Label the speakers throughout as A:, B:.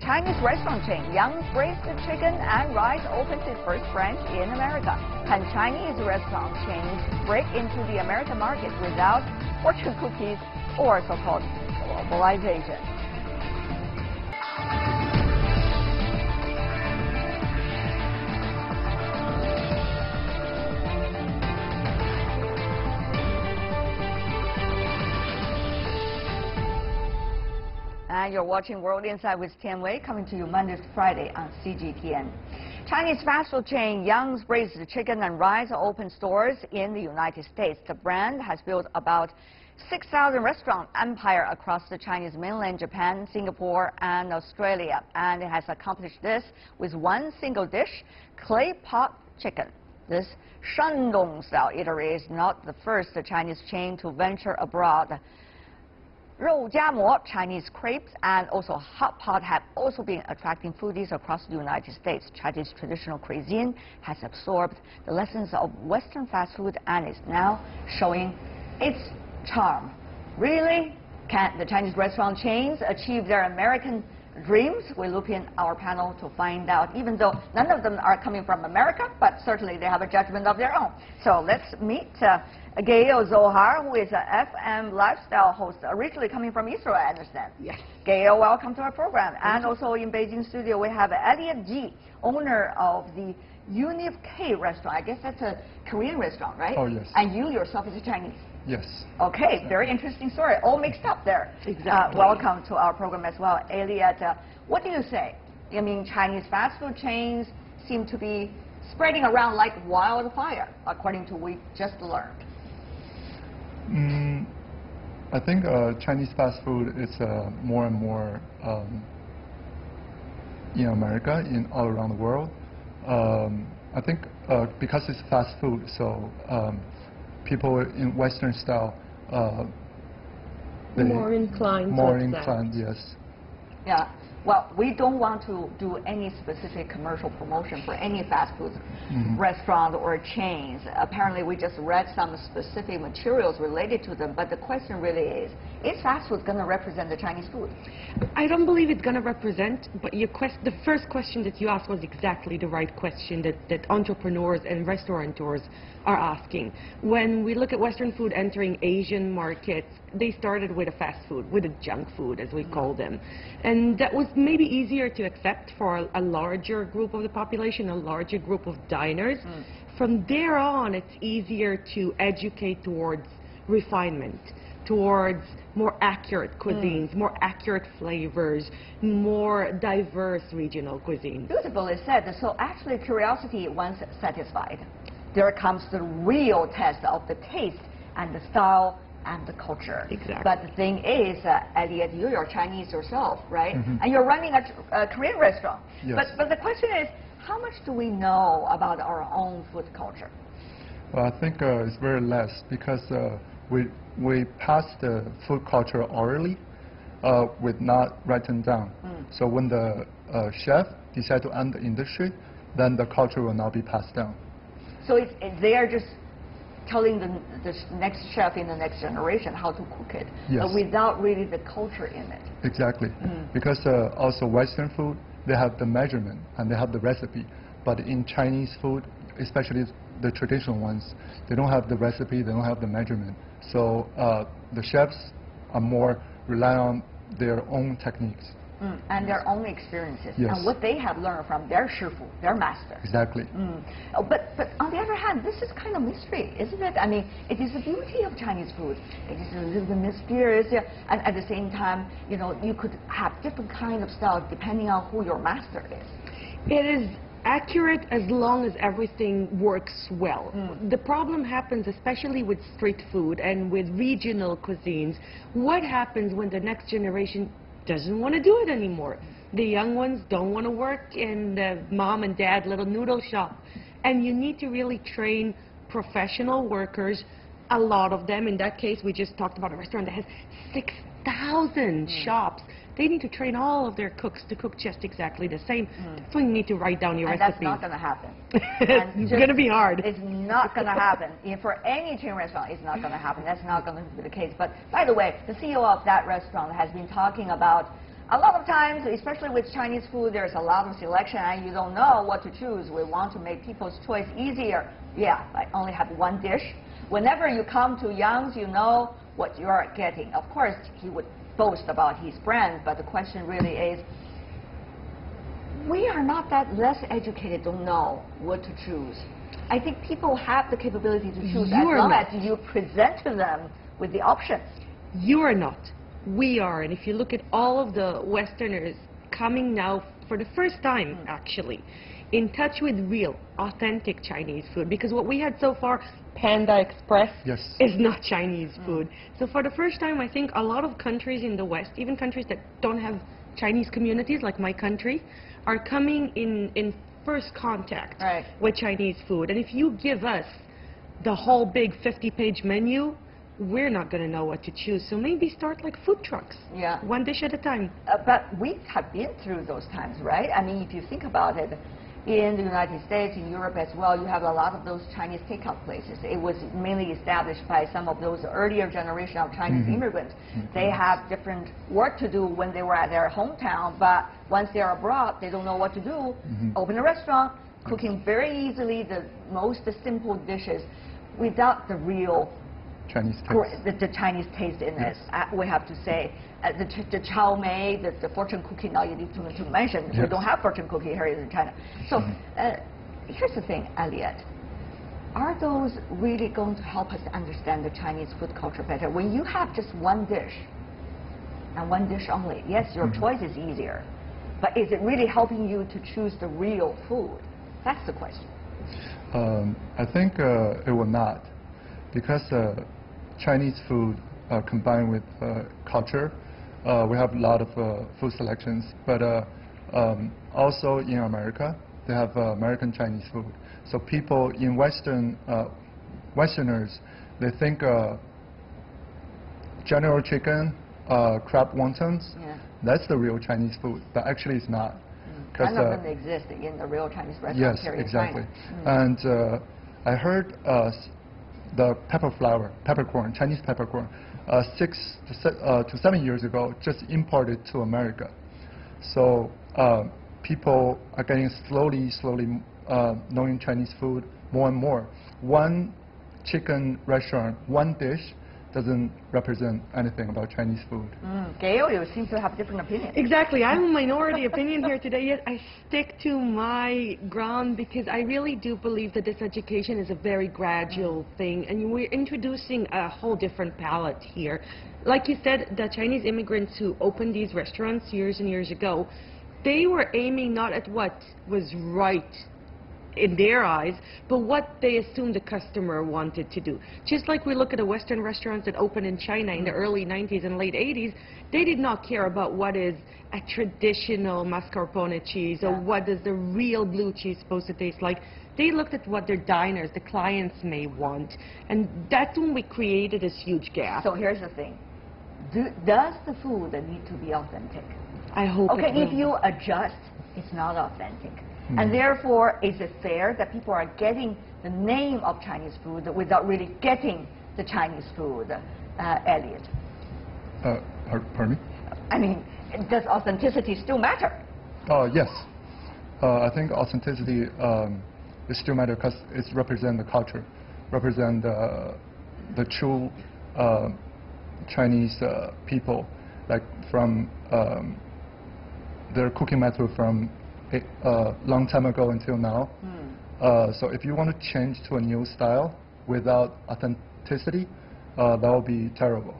A: Chinese restaurant chain Young's Braised Chicken and Rice opens its first branch in America. Can Chinese restaurant chains break into the American market without fortune cookies or so-called globalization? And you're watching World Insight with Tian Wei, coming to you Monday to Friday on CGTN. Chinese fast food chain Young's Braised Chicken and Rice opened stores in the United States. The brand has built about 6,000 restaurant empire across the Chinese mainland, Japan, Singapore, and Australia. And it has accomplished this with one single dish, clay pot chicken. This Shandong-style eatery is not the first Chinese chain to venture abroad. Rougamo, Chinese crepes, and also hot pot have also been attracting foodies across the United States. Chinese traditional cuisine has absorbed the lessons of Western fast food and is now showing its charm. Really? Can the Chinese restaurant chains achieve their American dreams? We look in our panel to find out, even though none of them are coming from America, but certainly they have a judgment of their own. So let's meet Gail Zohar, who is an FM lifestyle host, originally coming from Israel, I understand.
B: Yes.
A: Gail, welcome to our program. And also in Beijing studio, we have Elliot Ji, owner of the UnivK Restaurant. I guess that's a Korean restaurant, right?
C: Oh, yes.
A: And you yourself is a Chinese.
C: Yes.
A: Okay, very interesting story. All mixed up there.
B: Exactly.
A: Welcome to our program as well. Elliot, what do you say? I mean, Chinese fast food chains seem to be spreading around like wildfire, according to what we just learned.
C: I think Chinese fast food is more and more in America, all around the world. I think because it's fast food, so people in Western style,
B: more inclined.
C: Yes.
A: Yeah. Well, we don't want to do any specific commercial promotion for any fast food restaurant or chains. Apparently, we just read some specific materials related to them, but the question really is fast food going to represent the Chinese food?
B: I don't believe it's going to represent, but the first question that you asked was exactly the right question that entrepreneurs and restaurateurs are asking. When we look at Western food entering Asian markets, they started with a fast food, with a junk food, as we call them. And that was maybe easier to accept for a larger group of the population, a larger group of diners. From there on, it's easier to educate towards refinement, towards more accurate cuisines, more accurate flavors, more diverse regional cuisine.
A: Beautifully said. So actually, curiosity once satisfied, there comes the real test of the taste and the style and the culture.
B: Exactly.
A: But the thing is, Elliot, you're Chinese yourself, right? And you're running a Korean restaurant.
C: Yes.
A: But the question is, how much do we know about our own food culture?
C: Well, I think it's very less because we pass the food culture orally, with not written down. So when the chef decide to enter the industry, then the culture will not be passed down.
A: So they are just telling the next chef in the next generation how to cook it, but without really the culture in it.
C: Exactly. Because also Western food, they have the measurement and they have the recipe. But in Chinese food, especially the traditional ones, they don't have the recipe, they don't have the measurement. So the chefs are more relying on their own techniques.
A: And their own experiences,
C: yes,
A: and what they have learned from their shifu, their master.
C: Exactly.
A: But on the other hand, this is kind of mystery, isn't it? I mean, it is the beauty of Chinese food. It is a little bit mysterious, and at the same time, you know, you could have different kind of styles depending on who your master is.
B: It is accurate as long as everything works well. The problem happens especially with street food and with regional cuisines. What happens when the next generation doesn't want to do it anymore? The young ones don't want to work in the mom and dad little noodle shop. And you need to really train professional workers, a lot of them. In that case, we just talked about a restaurant that has 6,000 shops. They need to train all of their cooks to cook just exactly the same. That's when you need to write down your recipes.
A: That's not going to happen.
B: It's going to be hard.
A: It's not going to happen. For any chain restaurant, it's not going to happen. That's not going to be the case. But by the way, the CEO of that restaurant has been talking about A lot of times, especially with Chinese food, there's a lot of selection and you don't know what to choose. We want to make people's choice easier. Yeah, I only have one dish. Whenever you come to Young's, you know what you're getting. Of course, he would boast about his brand, but the question really is, we are not that less educated to know what to choose. I think people have the capability to choose as long as you present to them with the options.
B: You are not. We are. And if you look at all of the Westerners coming now for the first time, actually, in touch with real, authentic Chinese food, because what we had so far, Panda Express, is not Chinese food. So for the first time, I think a lot of countries in the West, even countries that don't have Chinese communities, like my country, are coming in first contact with Chinese food. And if you give us the whole big 50-page menu, we're not going to know what to choose. So maybe start like food trucks. Yeah. One dish at a time.
A: But we have been through those times, right? I mean, if you think about it, in the United States, in Europe as well, you have a lot of those Chinese takeout places. It was mainly established by some of those earlier generation of Chinese immigrants. They have different work to do when they were at their hometown, but once they're abroad, they don't know what to do. Open a restaurant, cooking very easily the most simple dishes without the real
C: Chinese taste.
A: The Chinese taste in it, we have to say. The chow mein, the fortune cookie, now you need to mention. We don't have fortune cookie here in China. So here's the thing, Elliot. Are those really going to help us understand the Chinese food culture better? When you have just one dish, and one dish only, yes, your choice is easier. But is it really helping you to choose the real food? That's the question.
C: I think it will not. Because Chinese food combined with culture, we have a lot of food selections. But also in America, they have American Chinese food. So people in Westerners, they think General Chicken, crab wontons, that's the real Chinese food. But actually it's not.
A: None of them exist in the real Chinese restaurants here in China.
C: And I heard the peppercorn, Chinese peppercorn, 6 to 7 years ago, just imported to America. So people are getting slowly knowing Chinese food more and more. One chicken restaurant, one dish, doesn't represent anything about Chinese food.
A: Gail, you seem to have a different opinion.
B: Exactly. I'm a minority opinion here today, yet I stick to my ground because I really do believe that this education is a very gradual thing, and we're introducing a whole different palette here. Like you said, the Chinese immigrants who opened these restaurants years and years ago, they were aiming not at what was right in their eyes, but what they assumed the customer wanted to do. Just like we look at the Western restaurants that opened in China in the early 90s and late 80s, they did not care about what is a traditional mascarpone cheese or what is the real blue cheese supposed to taste like. They looked at what their diners, the clients may want, and that's when we created this huge gap.
A: So here's the thing. Does the food need to be authentic?
B: I hope
A: it will. If you adjust, it's not authentic. And therefore, is it fair that people are getting the name of Chinese food without really getting the Chinese food, Elliot?
C: Pardon me?
A: I mean, does authenticity still matter?
C: Yes. I think authenticity it still matters because it represents the culture, represents the true Chinese people, like from their cooking method from a long time ago until now. So if you want to change to a new style without authenticity, that will be terrible.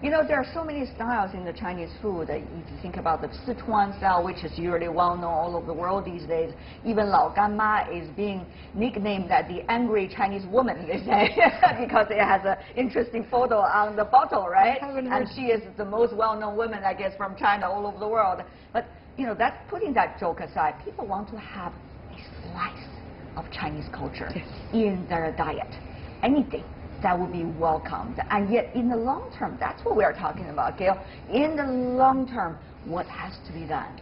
A: You know, there are so many styles in the Chinese food. If you think about the Sichuan style, which is usually well known all over the world these days, even Lao Ganma is being nicknamed as the angry Chinese woman, they say, because it has an interesting photo on the bottle, right? And she is the most well-known woman, I guess, from China all over the world. But you know, that's putting that joke aside. People want to have a slice of Chinese culture in their diet. Anything that would be welcomed. And yet, in the long term, that's what we're talking about, Gail. In the long term, what has to be done?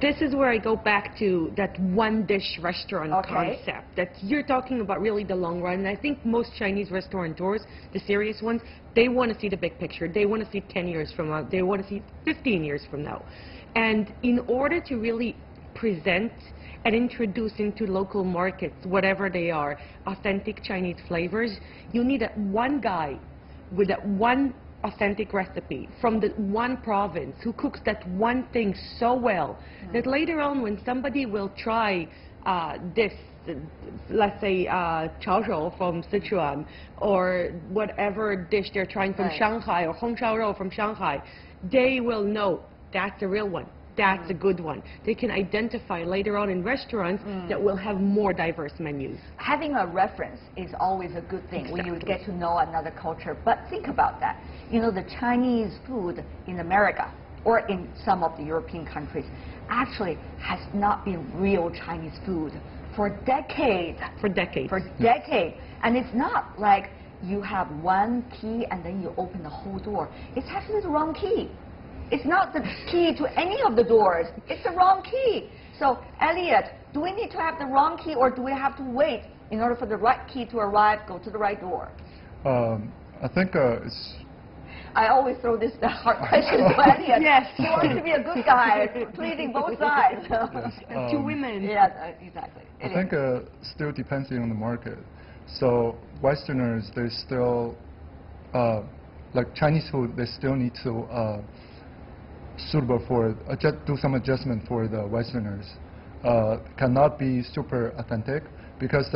B: This is where I go back to that one-dish restaurant concept that you're talking about, really the long run. And I think most Chinese restaurateurs, the serious ones, they want to see the big picture. They want to see 10 years from now. They want to see 15 years from now. And in order to really present and introduce into local markets, whatever they are, authentic Chinese flavors, you need that one guy with that one authentic recipe from the one province who cooks that one thing so well that later on when somebody will try this, let's say chao rou from Sichuan or whatever dish they're trying from Shanghai or hong chao rou from Shanghai, they will know that's a real one. That's a good one. They can identify later on in restaurants that will have more diverse menus.
A: Having a reference is always a good thing when you get to know another culture. But think about that. You know, the Chinese food in America or in some of the European countries actually has not been real Chinese food for decades.
B: For decades.
A: For decades. And it's not like you have one key and then you open the whole door. It's actually the wrong key. It's not the key to any of the doors. It's the wrong key. So, Elliot, do we need to have the wrong key or do we have to wait in order for the right key to arrive, go to the right door?
C: I think it's...
A: I always throw this hard question to Elliot.
B: Yes.
A: He wants to be a good guy, pleading both sides.
B: Yes. Two women.
A: Yes, exactly.
C: I think still depends on the market. So Westerners, they still, like Chinese food, they still need to suitable for, do some adjustment for the Westerners. Cannot be super authentic because,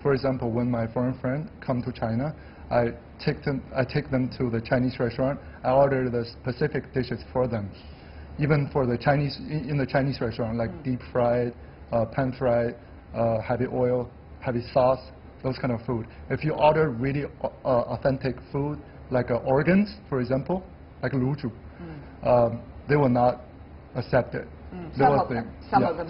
C: for example, when my foreign friend come to China, I take them to the Chinese restaurant. I order the specific dishes for them. Even for the Chinese, in the Chinese restaurant, like deep fried, pan fried, heavy oil, heavy sauce, those kind of food. If you order really authentic food, like organs, for example, like luju, they will not accept it.
A: Some of them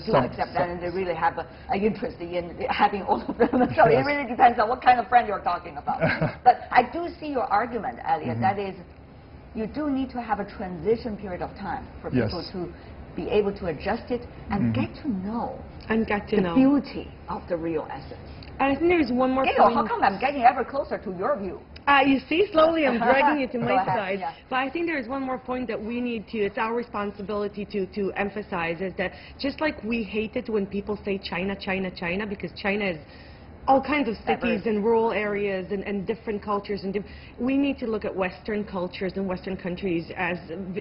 A: do accept that, and they really have an interest in having all of them. So it really depends on what kind of friend you're talking about. But I do see your argument, Elliot. That is, you do need to have a transition period of time for people to be able to adjust it and get to know the beauty of the real essence.
B: And I think there's one more
A: Gail, how come I'm getting ever closer to your view?
B: You see, slowly I'm dragging you to my side. Yeah. But I think there is one more point that we need to, it's our responsibility to emphasize, is that just like we hate it when people say China, China, China, because China is all kinds of cities and rural areas and different cultures. And we need to look at Western cultures and Western countries as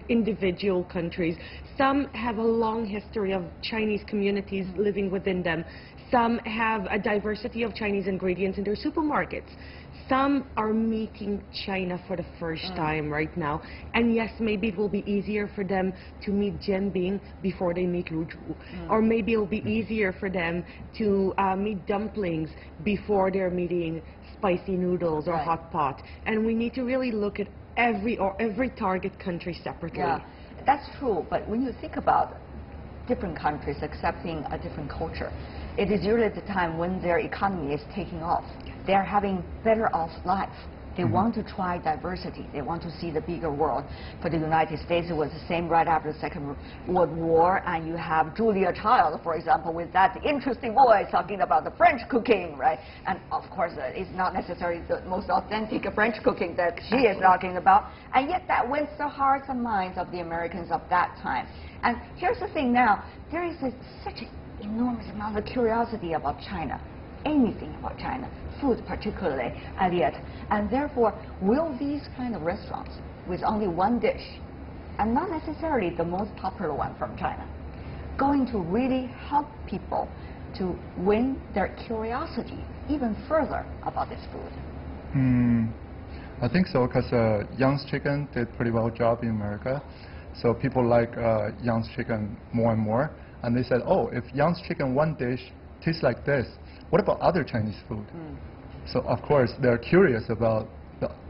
B: individual countries. Some have a long history of Chinese communities living within them. Some have a diversity of Chinese ingredients in their supermarkets. Some are meeting China for the first time right now. And yes, maybe it will be easier for them to meet jianbing before they meet luju. Or maybe it will be easier for them to meet dumplings before they're meeting spicy noodles or hot pot. And we need to really look at every target country separately.
A: Yeah, that's true. But when you think about different countries accepting a different culture, it is usually the time when their economy is taking off. They're having better off life. They want to try diversity. They want to see the bigger world. For the United States, it was the same right after the Second World War. And you have Julia Child, for example, with that interesting voice talking about the French cooking, right? And of course, it's not necessarily the most authentic French cooking that she is talking about. And yet that wins the hearts and minds of the Americans of that time. And here's the thing now. There is such an enormous amount of curiosity about China. Anything about China, food particularly, Elliot. And therefore, will these kind of restaurants with only one dish, and not necessarily the most popular one from China, going to really help people to win their curiosity even further about this food?
C: I think so, because Young's Chicken did pretty well job in America. So people like Young's Chicken more and more. And they said, oh, if Young's Chicken one dish tastes like this, what about other Chinese food? So of course they're curious about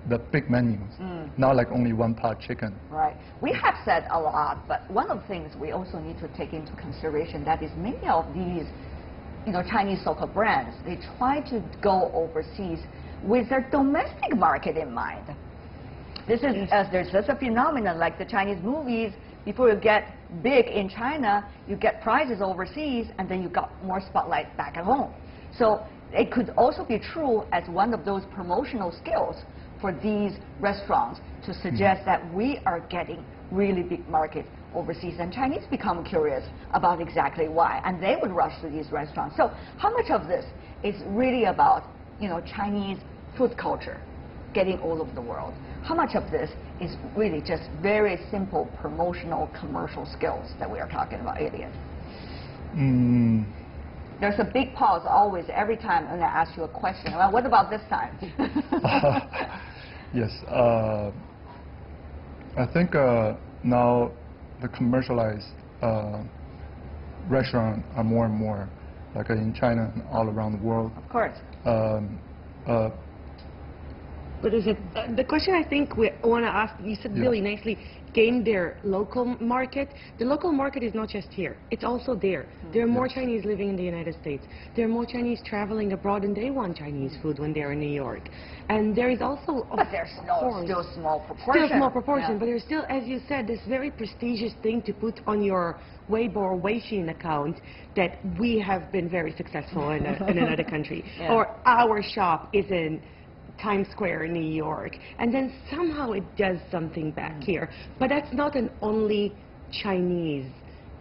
C: the big menus, not like only one pot chicken.
A: Right. We have said a lot, but one of the things we also need to take into consideration that is many of these, Chinese so-called brands, they try to go overseas with their domestic market in mind. This is there's such a phenomenon like the Chinese movies Before you get big in China, you get prizes overseas, and then you got more spotlight back at home. So it could also be true as one of those promotional skills for these restaurants to suggest that we are getting really big market overseas, and Chinese become curious about exactly why, and they would rush to these restaurants. So how much of this is really about, you know, Chinese food culture getting all over the world? How much of this is really just very simple promotional commercial skills that we are talking about, Elliot? There's a big pause always every time when I ask you a question. Well, what about this time?
C: Yes, I think now the commercialized restaurants are more and more, like in China and all around the world.
A: Of course.
B: But is it the question I think we want to ask? You said really nicely, game their local market. The local market is not just here; it's also there. There are more Chinese living in the United States. There are more Chinese traveling abroad, and they want Chinese food when they're in New York. And there is also,
A: but there's still small proportion.
B: Still small proportion, but there's still, as you said, this very prestigious thing to put on your Weibo or Weixin account that we have been very successful in another country, or our shop is in Times Square in New York, and then somehow it does something back here. But that's not an only Chinese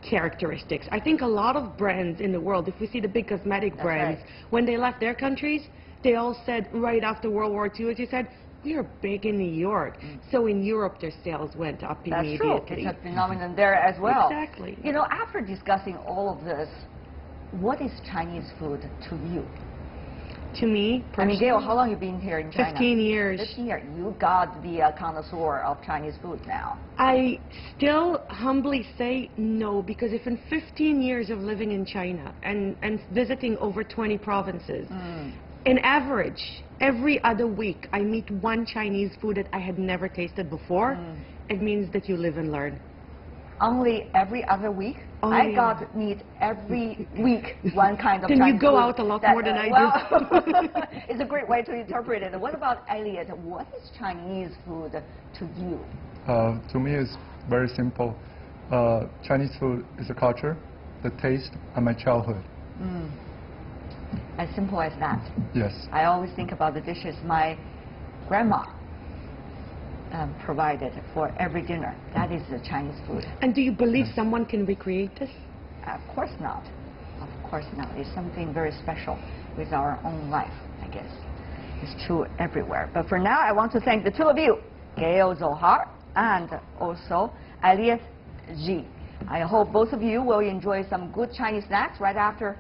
B: characteristics. I think a lot of brands in the world, if we see the big cosmetic brands, when they left their countries, they all said right after World War II, as you said, we are big in New York. So in Europe, their sales went up immediately.
A: That's true. It's a phenomenon there as well.
B: Exactly.
A: You know, after discussing all of this, what is Chinese food to you?
B: To me,
A: I mean, Gail, how long have you been here in China?
B: 15 years.
A: 15 years. You got to be a connoisseur of Chinese food now.
B: I still humbly say no, because if in 15 years of living in China and visiting over 20 provinces, in average, every other week I meet one Chinese food that I had never tasted before, it means that you live and learn.
A: Only every other week? I got to meet every week one kind of Chinese food.
B: Then you go out a lot more than I do.
A: It's a great way to interpret it. What about Elliot? What is Chinese food to you?
C: To me, it's very simple. Chinese food is a culture, the taste, and my childhood.
A: As simple as that.
C: Yes.
A: I always think about the dishes my grandma provided for every dinner. That is the Chinese food.
B: And do you believe someone can recreate this?
A: Of course not. Of course not. It's something very special with our own life, I guess. It's true everywhere. But for now, I want to thank the two of you, Gail Zohar and also Elliot Ji. I hope both of you will enjoy some good Chinese snacks right after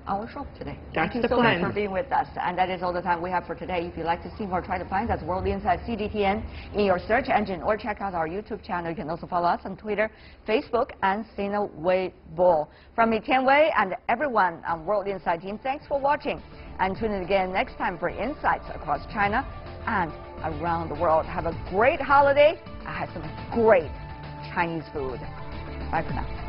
A: our show today. Thank you so much for being with us. And that is all the time we have for today. If you'd like to see more, try to find us World Insight CGTN in your search engine, or check out our YouTube channel. You can also follow us on Twitter, Facebook, and Sina Weibo. From me, Tian Wei, and everyone on World Insight team, thanks for watching. And tune in again next time for insights across China and around the world. Have a great holiday. I had some great Chinese food. Bye for now.